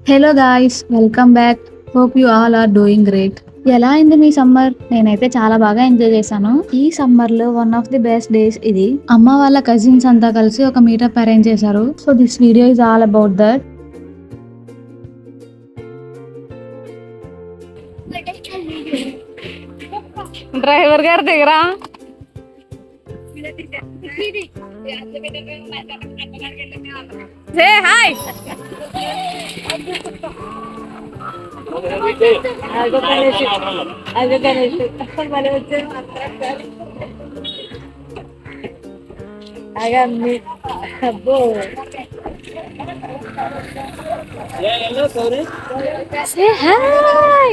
Hello guys, welcome back. Hope you all are doing great. ఎలా అయింది మీ summer? నేనైతే చాలా బాగా ఎంజాయ్ చేశాను. ఈ సమ్మర్ లో one of the best days ఇది. అమ్మ వాళ్ళ కజిన్స్ అంతా కలిసి ఒక మీటప్ అరేంజ్ చేశారు. So this video is all about that. Driver గారు దిగరా. Say hi. Say hi.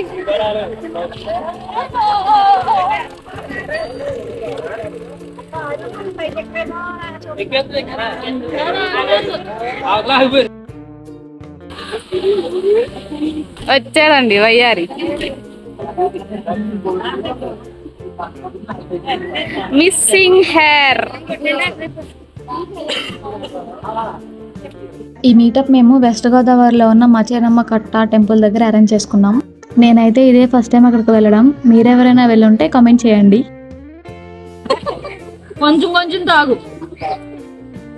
వచ్చాడండి వయ్యారి. Missing hair. ఈ మీటప్ మేము వెస్ట్ గోదావరిలో ఉన్న మచేరమ్మ కట్ట టెంపుల్ దగ్గర అరేంజ్ చేసుకున్నాం. నేనైతే ఇదే ఫస్ట్ టైం అక్కడికి వెళ్ళడం. మీరెవరైనా వెళ్ళుంటే కామెంట్ చేయండి. కొంచెం కొంచెం తాగు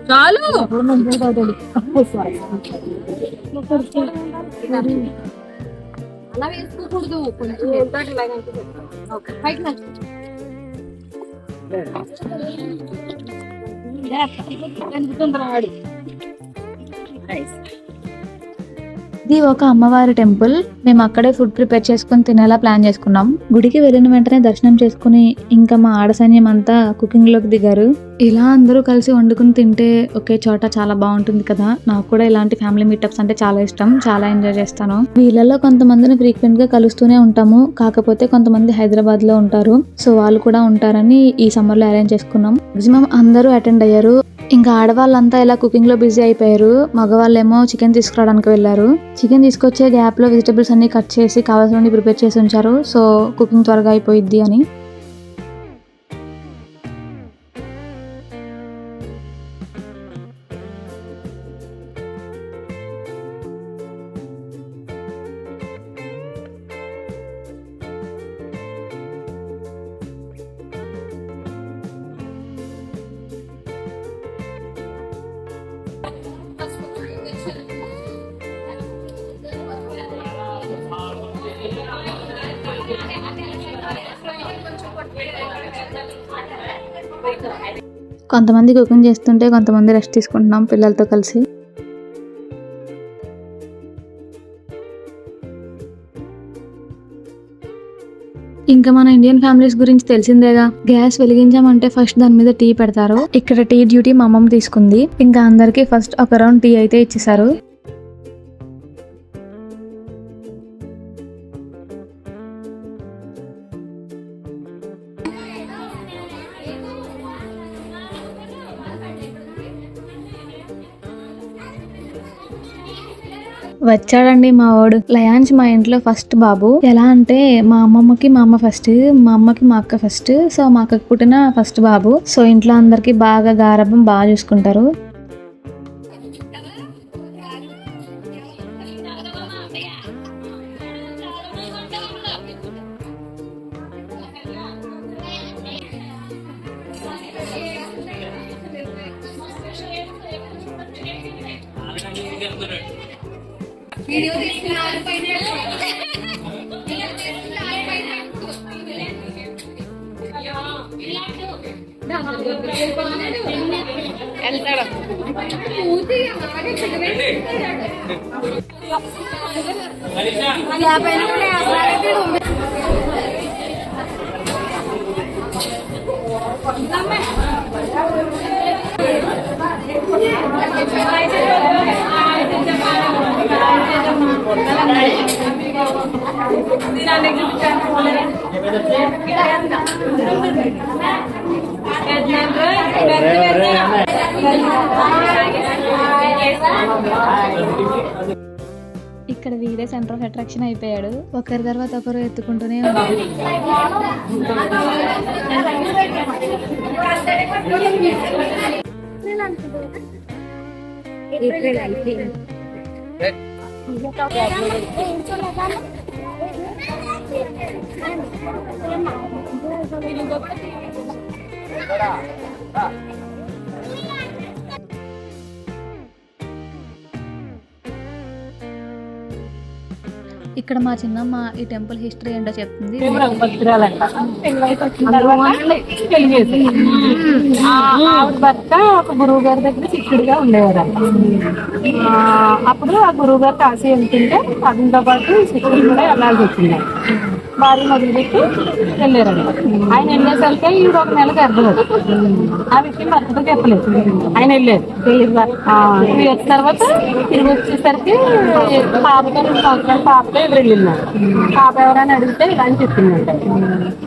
చాలు. అలా వేసుకోకూడదు, కొంచెం ఇది ఒక అమ్మవారి టెంపుల్. మేము అక్కడే ఫుడ్ ప్రిపేర్ చేసుకుని తినేలా ప్లాన్ చేసుకున్నాం. గుడికి వెళ్ళిన వెంటనే దర్శనం చేసుకుని ఇంకా మా ఆడ సైన్యం అంతా కుకింగ్ లోకి దిగారు. ఇలా అందరూ కలిసి వండుకుని తింటే ఒకే చోట చాలా బాగుంటుంది కదా. నాకు కూడా ఇలాంటి ఫ్యామిలీ మీటప్స్ అంటే చాలా ఇష్టం, చాలా ఎంజాయ్ చేస్తాను. వీళ్ళలో కొంతమందిని ఫ్రీక్వెంట్ గా కలుస్తూనే ఉంటాము, కాకపోతే కొంతమంది హైదరాబాద్ లో ఉంటారు. సో వాళ్ళు కూడా ఉంటారని ఈ సమ్మర్ లో అరేంజ్ చేసుకున్నాం. మాక్సిమం అందరూ అటెండ్ అయ్యారు. ఇంకా ఆడవాళ్ళంతా ఇలా కుకింగ్ లో బిజీ అయిపోయారు. మగవాళ్ళేమో చికెన్ తీసుకురావడానికి వెళ్ళారు. చికెన్ తీసుకొచ్చే గ్యాప్ లో వెజిటబుల్స్ అన్ని కట్ చేసి కావాల్సినవి ప్రిపేర్ చేసి ఉంచారు. సో కుకింగ్ త్వరగా అయిపోయిద్ది అని. కొంతమంది కుకింగ్ చేస్తుంటే కొంతమంది రెస్ట్ తీసుకుంటున్నాం పిల్లలతో కలిసి. ఇంకా మన ఇండియన్ ఫ్యామిలీస్ గురించి తెలిసిందేగా. గ్యాస్ వెలిగించామంటే ఫస్ట్ దాని మీద టీ పెడతారు. ఇక్కడ టీ డ్యూటీ మా అమ్మమ్మ తీసుకుంది. ఇంకా అందరికి ఫస్ట్ ఒక రౌండ్ టీ అయితే ఇచ్చేసారు. వచ్చాడండి మా వాడు లయాన్స్. మా ఇంట్లో ఫస్ట్ బాబు. ఎలా అంటే మా అమ్మమ్మకి మా అమ్మ ఫస్ట్, మా అమ్మకి మా అక్క ఫస్ట్. సో మా అక్కకి పుట్టిన ఫస్ట్ బాబు. సో ఇంట్లో అందరికి బాగా గారాబం, బాగా చూసుకుంటారు. ఇక్కడ వీడే సెంటర్ ఆఫ్ అట్రాక్షన్ అయిపోయాడు. ఒకరి తర్వాత ఒకరు ఎత్తుకుంటూనే ఉన్నారు. ఇక్కడ మా చిన్నమ్మ ఈ టెంపుల్ హిస్టరీ ఏంటో చెప్తుంది. ఆవిడ భర్త ఒక గురువు గారి దగ్గర శిష్యుడిగా ఉండేవారంట. అప్పుడు ఆ గురువు గారు కాశీ వెళ్తుంటే అతనితో పాటు శిష్యుడు కూడా వెళ్ళాల్సి వచ్చింది. భార్య మొదలుపెట్టి వెళ్ళారంట. ఆయన వెళ్ళేసరికి ఈవిడ ఒక నెల గర్భవతి. ఆ విషయం భర్తతో చెప్పలేదు. ఆయన వెళ్ళారు. 2 years తర్వాత తిరిగి వచ్చేసరికి పాపతో 2 సంవత్సరాల పాపతో ఎదురు వెళ్ళిన్నారు. పాప ఎవరైనా అడిగితే ఇలా అని చెప్పిందంట.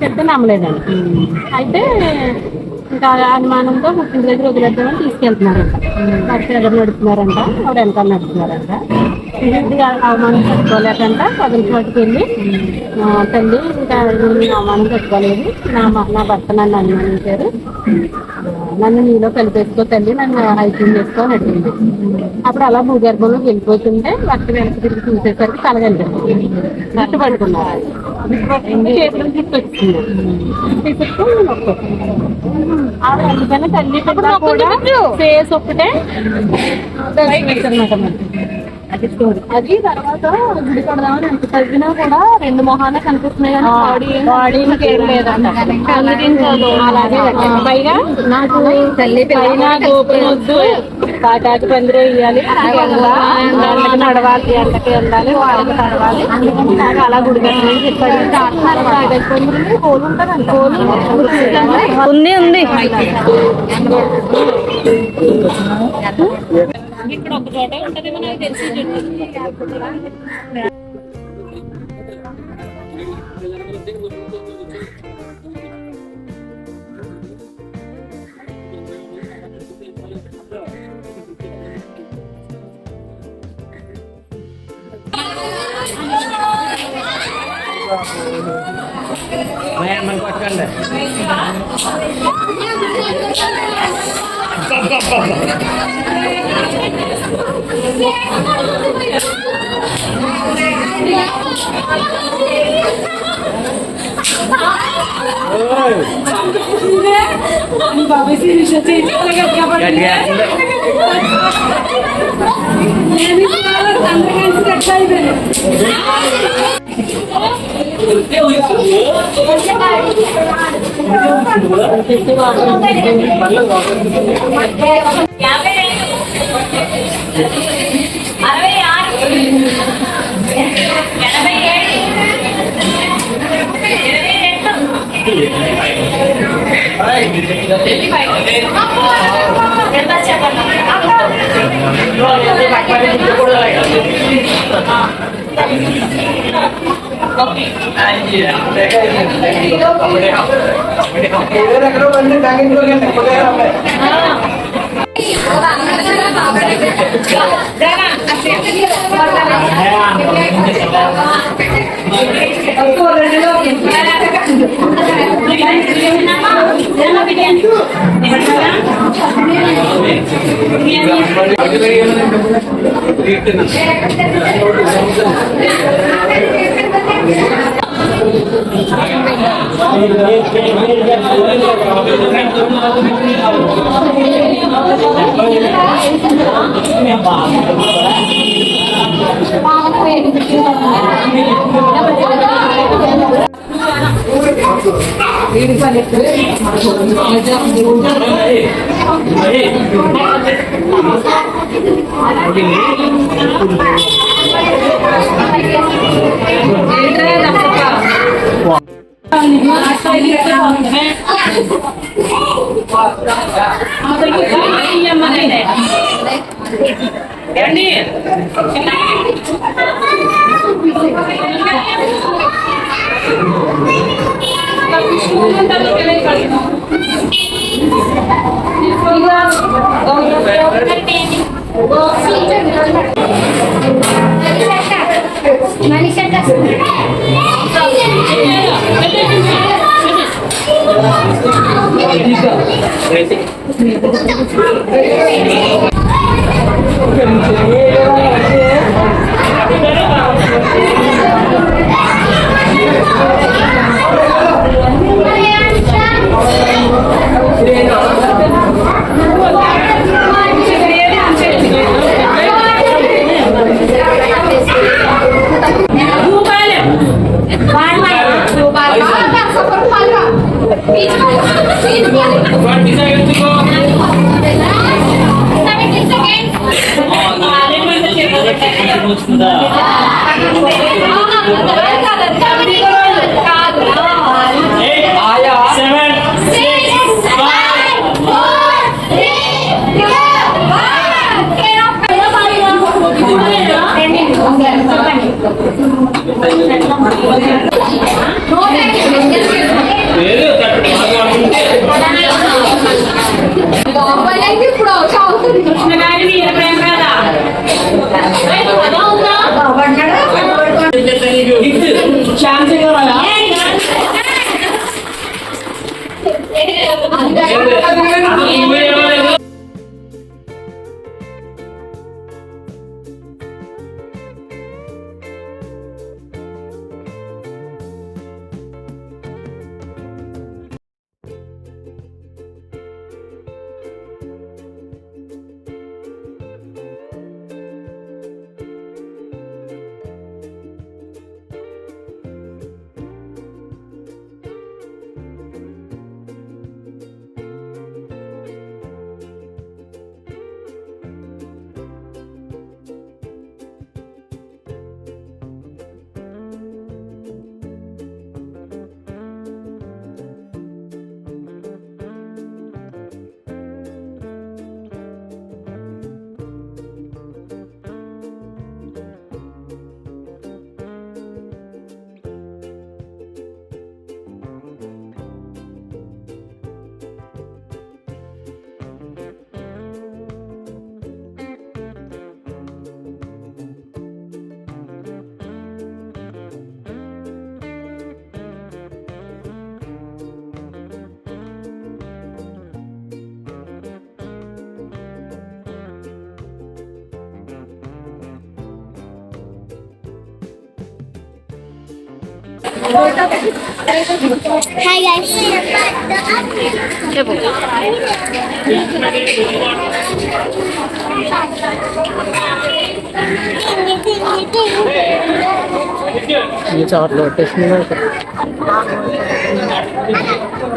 చెప్తే నమ్మలేదండి. అయితే ఇంకా అనుమానంతో పుట్టిన దగ్గర వదిలేద్దామని తీసుకెళ్తున్నారంట. భర్త ఎదురు నడుపుతున్నారంట, ఆవిడ వెనకాల నడుపుతున్నారంట. అవమానం కట్టుకోలేకంట పదుల చోటుకి వెళ్ళి, తల్లి ఇంకా నేను అవమానం కట్టుకోలేదు, నా భర్త నన్ను అనుమానించారు, నన్ను నీలో కలిపేసుకో తల్లి, నన్ను హైకింగ్ చేసుకో అని అడిగింది. అప్పుడు అలా భూగర్భంలోకి వెళ్ళిపోతుంటే భర్త వెనక్కి తిరిగి చూసేసరికి కలగంటారు. జుట్టు పట్టుకున్నారు. చేతులు జుట్టు వచ్చింది. ఆవిడ అందుకని తల్లి కూడా ఫేస్ ఒక్కటే అనమాట. అది తర్వాత గుడి కడదామని ఎంత తగ్గినా కూడా 2 మొహాన కనిపిస్తున్నాయి కానీ బాడీ ఇంకేం లేదంట. అలాగే పైగా నాకు పైన గోపురం వద్దు, కాటాకి పందిరే ఇవ్వాలి, నడవాలి, ఎండకి వెళ్ళాలి, వాళ్ళకి నడవాలి, నాకు అలా గుడి కట్టమని చెప్పాడు. హోలు ఉంటుందంట. హోలు ఉంది. ఇక్కడ ఒక చోట ఉంటది, మనకు తెలిసి Hi guys.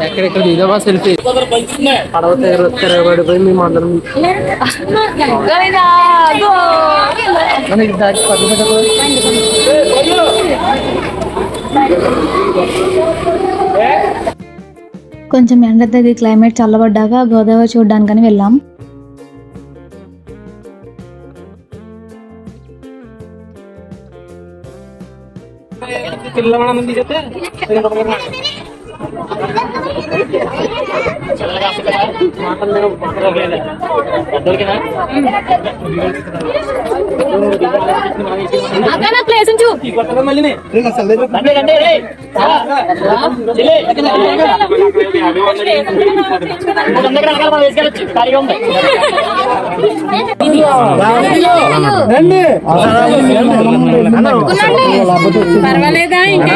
ఎక్కడెక్కడ దిగమా సెల్ఫీ పడవ తిరగబడిపోయి మేము అందరం మనకి దాచి పడుతుంది. కొంచెం ఎండ తగ్గి క్లైమేట్ చల్లబడ్డాక గోదావరి చూడడానికని వెళ్ళాం. ప్లేస్ పర్వాలేదా ఇంకా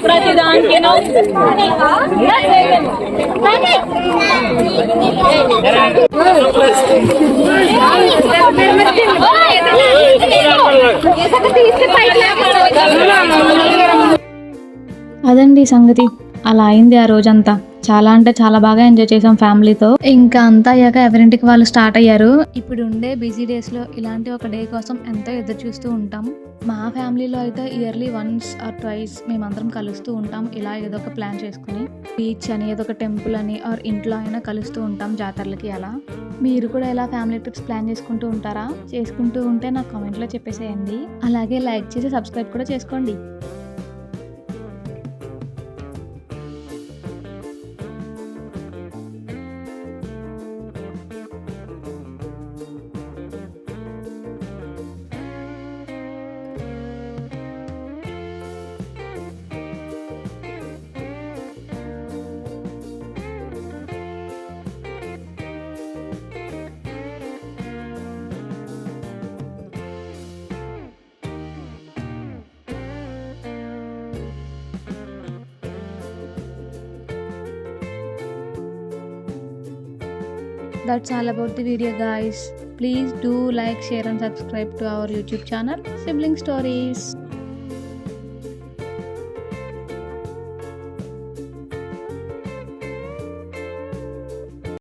ప్రతి దానికి అదండి సంగతి. అలా అయింది ఆ రోజంతా. చాలా అంటే చాలా బాగా ఎంజాయ్ చేసాం ఫ్యామిలీతో. ఇంకా అంతా అయ్యాక ఎవరింటికి వాళ్ళు స్టార్ట్ అయ్యారు. ఇప్పుడు ఉండే బిజీ డేస్లో ఇలాంటి ఒక డే కోసం ఎంతో ఎదురు చూస్తూ ఉంటాం. మా ఫ్యామిలీలో అయితే ఇయర్లీ వన్స్ ఆర్ ట్వైస్ మేమందరం కలుస్తూ ఉంటాం. ఇలా ఏదో ఒక ప్లాన్ చేసుకుని బీచ్ అని, ఏదో ఒక టెంపుల్ అని ఆర్ ఇంట్లో అయినా కలుస్తూ ఉంటాం జాతరలకి. అలా మీరు కూడా ఇలా ఫ్యామిలీ ట్రిప్స్ ప్లాన్ చేసుకుంటూ ఉంటారా? చేసుకుంటూ ఉంటే నాకు కామెంట్లో చెప్పేసేయండి. అలాగే లైక్ చేసి సబ్స్క్రైబ్ కూడా చేసుకోండి. That's all about the video, guys. Please do like, share and subscribe to our YouTube channel, Sibling Stories.